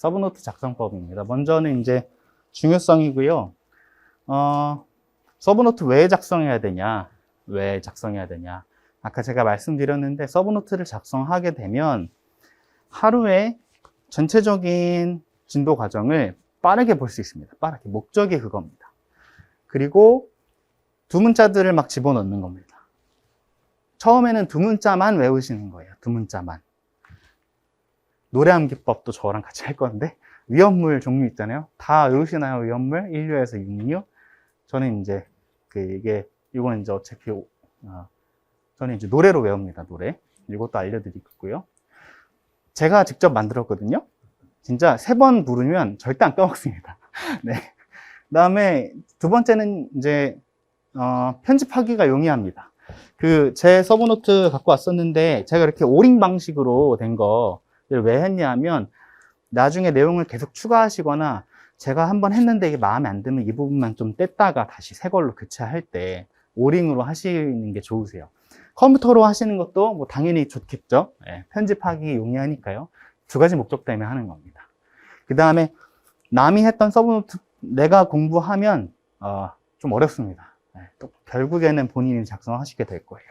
서브노트 작성법입니다. 먼저는 이제 중요성이고요. 서브노트 왜 작성해야 되냐? 왜 작성해야 되냐? 아까 제가 말씀드렸는데 서브노트를 작성하게 되면 하루에 전체적인 진도 과정을 빠르게 볼 수 있습니다. 빠르게. 목적이 그겁니다. 그리고 두 문자들을 막 집어넣는 겁니다. 처음에는 두 문자만 외우시는 거예요. 두 문자만. 노래 암기법도 저랑 같이 할 건데 위험물 종류 있잖아요. 다 외우시나요? 위험물 1류에서 6류. 저는 이제 이거는 이제 어차피 저는 이제 노래로 외웁니다. 노래. 이것도 알려드리고요. 제가 직접 만들었거든요. 진짜 3번 부르면 절대 안 까먹습니다. 네. 그다음에 두 번째는 이제 편집하기가 용이합니다. 제 서브노트 갖고 왔었는데 제가 이렇게 오링 방식으로 된 거를 왜 했냐면 나중에 내용을 계속 추가하시거나 제가 한번 했는데 이게 마음에 안 들면 이 부분만 좀 뗐다가 다시 새 걸로 교체할 때 오링으로 하시는 게 좋으세요. 컴퓨터로 하시는 것도 뭐 당연히 좋겠죠. 네, 편집하기 용이하니까요. 두 가지 목적 때문에 하는 겁니다. 그 다음에 남이 했던 서브노트 내가 공부하면 좀 어렵습니다. 네, 또 결국에는 본인이 작성하시게 될 거예요.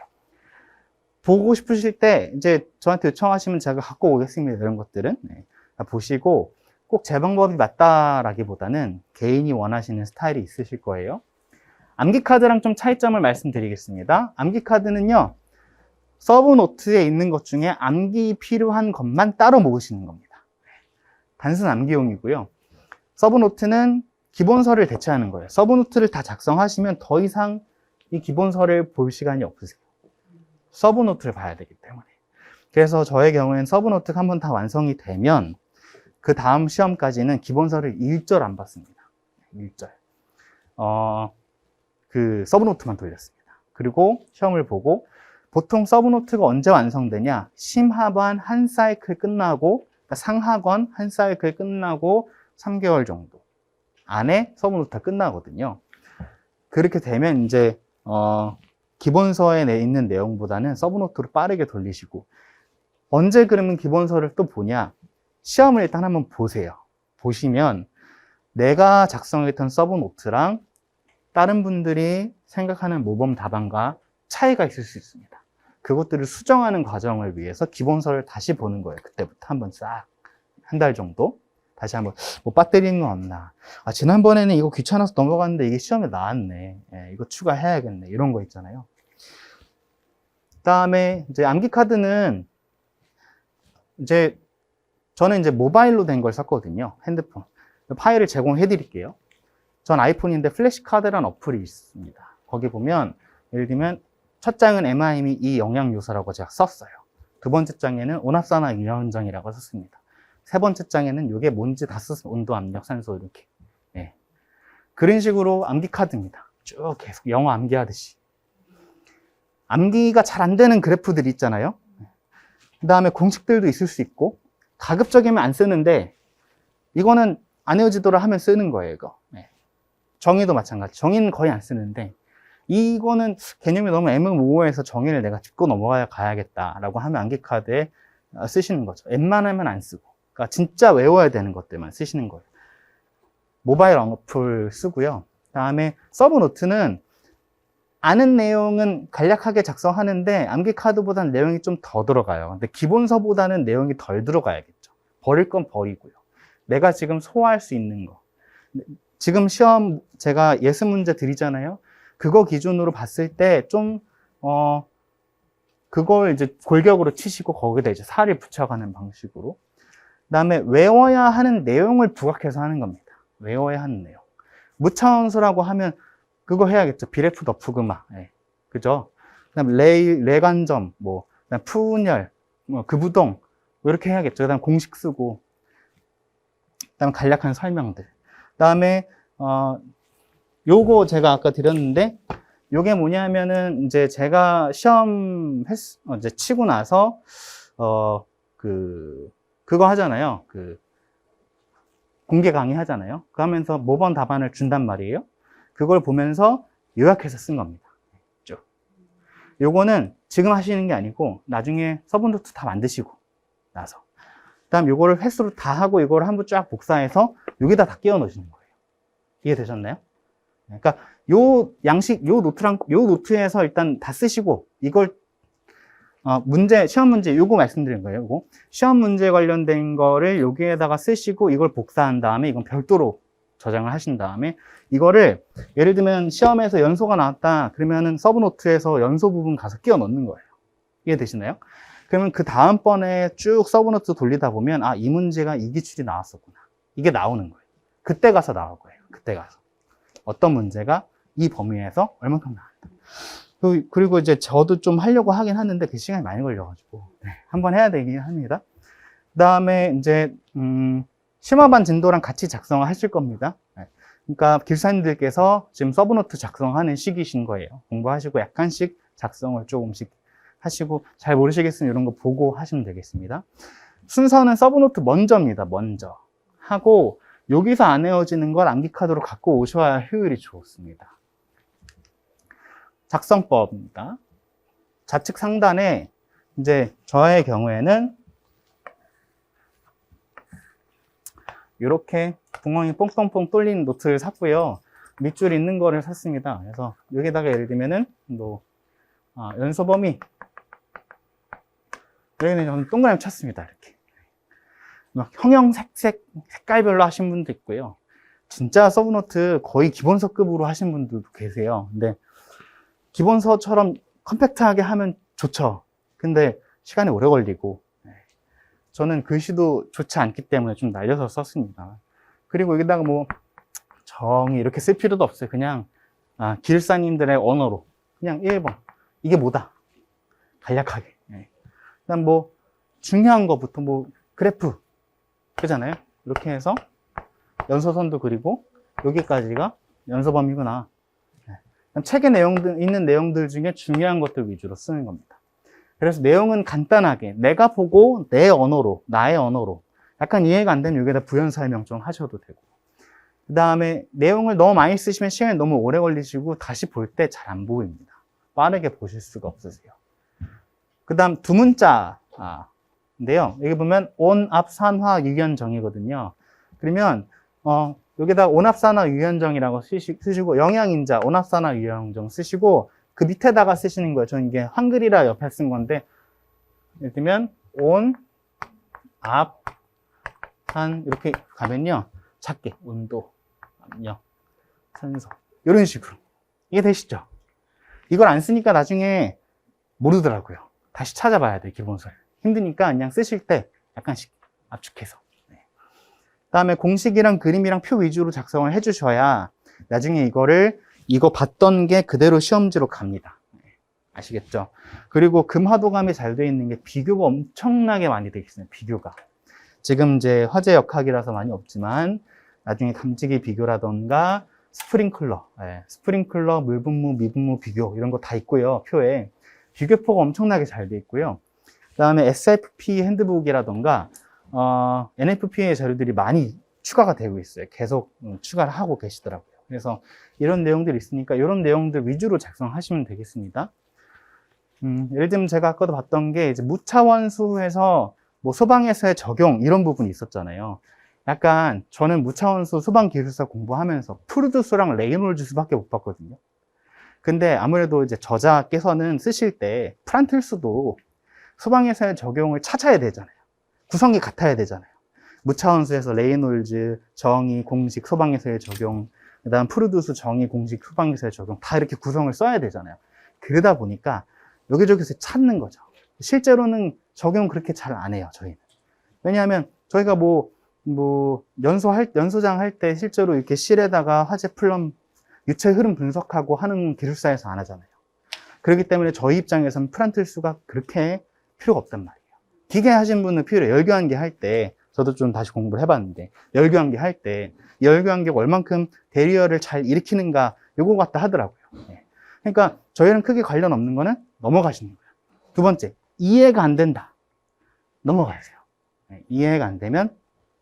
보고 싶으실 때 이제 저한테 요청하시면 제가 갖고 오겠습니다. 이런 것들은 네, 보시고 꼭 제 방법이 맞다라기보다는 개인이 원하시는 스타일이 있으실 거예요. 암기카드랑 좀 차이점을 말씀드리겠습니다. 암기카드는요, 서브노트에 있는 것 중에 암기 필요한 것만 따로 모으시는 겁니다. 단순 암기용이고요. 서브노트는 기본서를 대체하는 거예요. 서브노트를 다 작성하시면 더 이상 이 기본서를 볼 시간이 없으세요. 서브노트를 봐야 되기 때문에. 그래서 저의 경우에는 서브노트가 한번 다 완성이 되면 그 다음 시험까지는 기본서를 1절 안 봤습니다. 1절. 서브노트만 돌렸습니다. 그리고 시험을 보고 보통 서브노트가 언제 완성되냐? 심하반 한 사이클 끝나고, 그러니까 상하권 한 사이클 끝나고 3개월 정도 안에 서브노트가 끝나거든요. 그렇게 되면 이제 기본서에 있는 내용보다는 서브노트로 빠르게 돌리시고, 언제 그러면 기본서를 또 보냐? 시험을 일단 한번 보세요. 보시면 내가 작성했던 서브노트랑 다른 분들이 생각하는 모범 답안과 차이가 있을 수 있습니다. 그것들을 수정하는 과정을 위해서 기본서를 다시 보는 거예요. 그때부터 한번 싹 한 달 정도 다시 한번 뭐 빠뜨리는 건 없나, 지난번에는 이거 귀찮아서 넘어갔는데 이게 시험에 나왔네, 이거 추가해야겠네, 이런 거 있잖아요. 그 다음에 이제 암기카드는 저는 이제 모바일로 된 걸 썼거든요. 핸드폰. 파일을 제공해 드릴게요. 전 아이폰인데 플래시카드라는 어플이 있습니다. 거기 보면 예를 들면 첫 장은 MIM이 이 영양 요소라고 제가 썼어요. 두 번째 장에는 온합산화 유연정이라고 썼습니다. 세 번째 장에는 이게 뭔지 다 썼어요. 온도, 압력, 산소 이렇게. 네. 그런 식으로 암기카드입니다. 쭉 계속 영어 암기하듯이. 암기가 잘 안 되는 그래프들이 있잖아요. 그 다음에 공식들도 있을 수 있고, 가급적이면 안 쓰는데 이거는 안 외워지도록 하면 쓰는 거예요. 이거. 네. 정의도 마찬가지. 정의는 거의 안 쓰는데 이거는 개념이 너무 애매모호해서 정의를 내가 짚고 가야겠다라고 하면 암기카드에 쓰시는 거죠. 웬만하면 안 쓰고, 그러니까 진짜 외워야 되는 것들만 쓰시는 거예요. 모바일 어플 쓰고요. 그 다음에 서브노트는 아는 내용은 간략하게 작성하는데 암기카드보다는 내용이 좀 더 들어가요. 근데 기본서보다는 내용이 덜 들어가야겠죠. 버릴 건 버리고요. 내가 지금 소화할 수 있는 거. 지금 시험 제가 예습 문제 드리잖아요. 그거 기준으로 봤을 때 좀 그걸 이제 골격으로 치시고 거기다 이제 살을 붙여가는 방식으로. 그다음에 외워야 하는 내용을 부각해서 하는 겁니다. 외워야 하는 내용. 무차원수라고 하면 그거 해야겠죠. 비레프 더프그마. 네. 그죠? 그다음 레관점, 그다음 푸운열, 그부동, 이렇게 해야겠죠. 그다음 공식 쓰고, 그다음 간략한 설명들. 그다음에 요거 제가 아까 드렸는데, 요게 뭐냐면은 이제 제가 시험 이제 치고 나서 그거 하잖아요. 공개 강의 하잖아요. 그 하면서 모범 답안을 준단 말이에요. 그걸 보면서 요약해서 쓴 겁니다. 쭉. 요거는 지금 하시는 게 아니고 나중에 서브노트 다 만드시고 나서. 그다음 요거를 횟수로 다 하고 이거를 한번 쫙 복사해서 여기다 다 끼워 넣으시는 거예요. 이해되셨나요? 그러니까 요 양식, 요 노트에서 일단 다 쓰시고 이걸 시험 문제 요거 말씀드린 거예요. 요거 시험 문제 관련된 거를 여기에다가 쓰시고 이걸 복사한 다음에 이건 별도로 저장을 하신 다음에 이거를 예를 들면 시험에서 연소가 나왔다 그러면은 서브노트에서 연소 부분 가서 끼워 넣는 거예요. 이해되시나요? 그러면 그 다음번에 쭉 서브노트 돌리다 보면 이 문제가 이 기출이 나왔었구나. 이게 나오는 거예요. 그때 가서 나올 거예요. 그때 가서. 어떤 문제가 이 범위에서 얼만큼 나왔다. 그리고 이제 저도 좀 하려고 하긴 하는데 그 시간이 많이 걸려가지고 한번 해야 되긴 합니다. 그 다음에 이제 심화반 진도랑 같이 작성을 하실 겁니다. 그러니까 기술사님들께서 지금 서브노트 작성하는 시기신 거예요. 공부하시고 약간씩 작성을 조금씩 하시고 잘 모르시겠으면 이런 거 보고 하시면 되겠습니다. 순서는 서브노트 먼저입니다. 먼저 하고 여기서 안 외워지는 걸 암기카드로 갖고 오셔야 효율이 좋습니다. 작성법입니다. 좌측 상단에 이제 저의 경우에는 이렇게 구멍이 뽕뽕뽕 뚫린 노트를 샀고요. 밑줄 있는 거를 샀습니다. 그래서 여기다가 예를 들면은 연소 범위 여기는 저는 동그라미 쳤습니다. 이렇게 막 형형 색깔별로 하신 분도 있고요. 진짜 서브노트 거의 기본서급으로 하신 분들도 계세요. 근데 기본서처럼 컴팩트하게 하면 좋죠. 근데 시간이 오래 걸리고 저는 글씨도 좋지 않기 때문에 좀 날려서 썼습니다. 그리고 여기다가 뭐 정의 이렇게 쓸 필요도 없어요. 그냥 기술사님들의 언어로 그냥 1번 이게 뭐다 간략하게. 그다음 뭐 중요한 거부터 뭐 그래프 그잖아요. 이렇게 해서 연소선도 그리고 여기까지가 연소 범위구나. 책에 있는 내용들 중에 중요한 것들 위주로 쓰는 겁니다. 그래서 내용은 간단하게 내가 보고 내 언어로, 나의 언어로 약간 이해가 안 되면 여기다 부연 설명 좀 하셔도 되고 그 다음에 내용을 너무 많이 쓰시면 시간이 너무 오래 걸리시고 다시 볼 때 잘 안 보입니다. 빠르게 보실 수가 없으세요. 그 다음 두 문자인데요. 여기 보면 온압산화 유연정이거든요. 그러면 여기다 온압산화 유연정이라고 쓰시고 영양인자 온압산화 유연정 쓰시고 그 밑에다가 쓰시는 거예요. 저는 이게 한글이라 옆에 쓴 건데 예를 들면 온, 압, 산 이렇게 가면요. 작게 온도, 압력, 산소 이런 식으로 이해되시죠? 이걸 안 쓰니까 나중에 모르더라고요. 다시 찾아봐야 돼요. 기본설 힘드니까 그냥 쓰실 때 약간씩 압축해서 그 다음에 공식이랑 그림이랑 표 위주로 작성을 해 주셔야 나중에 이거 봤던 게 그대로 시험지로 갑니다. 아시겠죠? 그리고 금화도감이 잘 되어 있는 게 비교가 엄청나게 많이 되어 있어요. 비교가. 지금 이제 화재 역학이라서 많이 없지만 나중에 감지기 비교라던가 스프링클러, 물분무, 미분무 비교 이런 거 다 있고요. 표에. 비교표가 엄청나게 잘 되어 있고요. 그 다음에 SFP 핸드북이라던가 NFP의 자료들이 많이 추가가 되고 있어요. 계속 추가를 하고 계시더라고요. 그래서 이런 내용들이 있으니까 이런 내용들 위주로 작성하시면 되겠습니다. 예를 들면 제가 아까도 봤던 게 이제 무차원수에서 뭐 소방에서의 적용 이런 부분이 있었잖아요. 약간 저는 무차원수 소방기술사 공부하면서 프루드수랑 레이놀즈수밖에 못 봤거든요. 근데 아무래도 이제 저자께서는 쓰실 때 프란틀수도 소방에서의 적용을 찾아야 되잖아요. 구성이 같아야 되잖아요. 무차원수에서 레이놀즈, 정의, 공식, 소방에서의 적용 그 다음 프루드수, 정의, 공식, 소방에서의 적용 다 이렇게 구성을 써야 되잖아요. 그러다 보니까 여기저기서 찾는 거죠. 실제로는 적용 그렇게 잘 안 해요, 저희는. 왜냐하면 저희가 연소장 할 때 실제로 이렇게 실에다가 화재 플럼, 유체 흐름 분석하고 하는 기술사에서 안 하잖아요. 그렇기 때문에 저희 입장에서는 프란틀수가 그렇게 필요가 없단 말이에요. 기계 하신 분은 필요해요. 열교환기 할 때, 저도 좀 다시 공부를 해봤는데, 열교환기 할 때, 열교환기가 얼만큼 대리열을 잘 일으키는가, 요거 같다 하더라고요. 그러니까 저희는 크게 관련 없는 거는 넘어가시는 거예요. 두 번째, 이해가 안 된다. 넘어가세요. 이해가 안 되면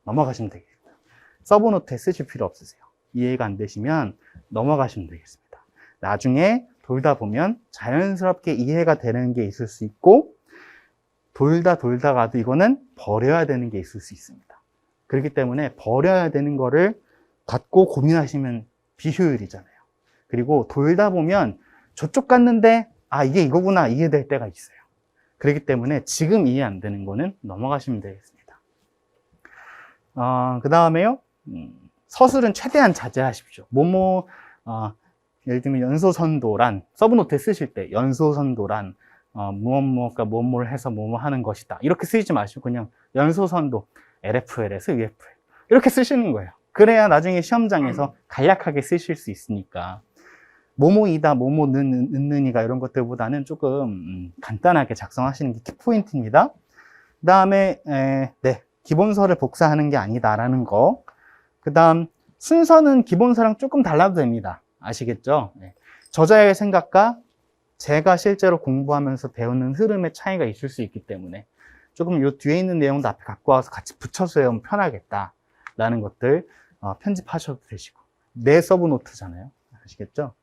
넘어가시면 되겠고요. 서브노트에 쓰실 필요 없으세요. 이해가 안 되시면 넘어가시면 되겠습니다. 나중에 돌다 보면 자연스럽게 이해가 되는 게 있을 수 있고 돌다가도 이거는 버려야 되는 게 있을 수 있습니다. 그렇기 때문에 버려야 되는 거를 갖고 고민하시면 비효율이잖아요. 그리고 돌다 보면 저쪽 갔는데 아 이게 이거구나 이해될 때가 있어요. 그렇기 때문에 지금 이해 안 되는 거는 넘어가시면 되겠습니다. 그 다음에요. 서술은 최대한 자제하십시오. 예를 들면 연소선도란 서브노트에 쓰실 때 연소선도란 무엇무엇과 무엇무엇을 해서 무엇 하는 것이다. 이렇게 쓰지 마시고 그냥 연소선도 LFL에서 UFL 이렇게 쓰시는 거예요. 그래야 나중에 시험장에서 간략하게 쓰실 수 있으니까 뭐뭐이다, 뭐뭐는이가 이런 것들보다는 조금 간단하게 작성하시는 게 키포인트입니다. 그 다음에 기본서를 복사하는 게 아니다라는 거. 그 다음 순서는 기본서랑 조금 달라도 됩니다. 아시겠죠? 저자의 생각과 제가 실제로 공부하면서 배우는 흐름의 차이가 있을 수 있기 때문에 조금 요 뒤에 있는 내용도 앞에 갖고 와서 같이 붙여서 외우면 편하겠다라는 것들 편집하셔도 되시고 내 서브노트잖아요. 아시겠죠?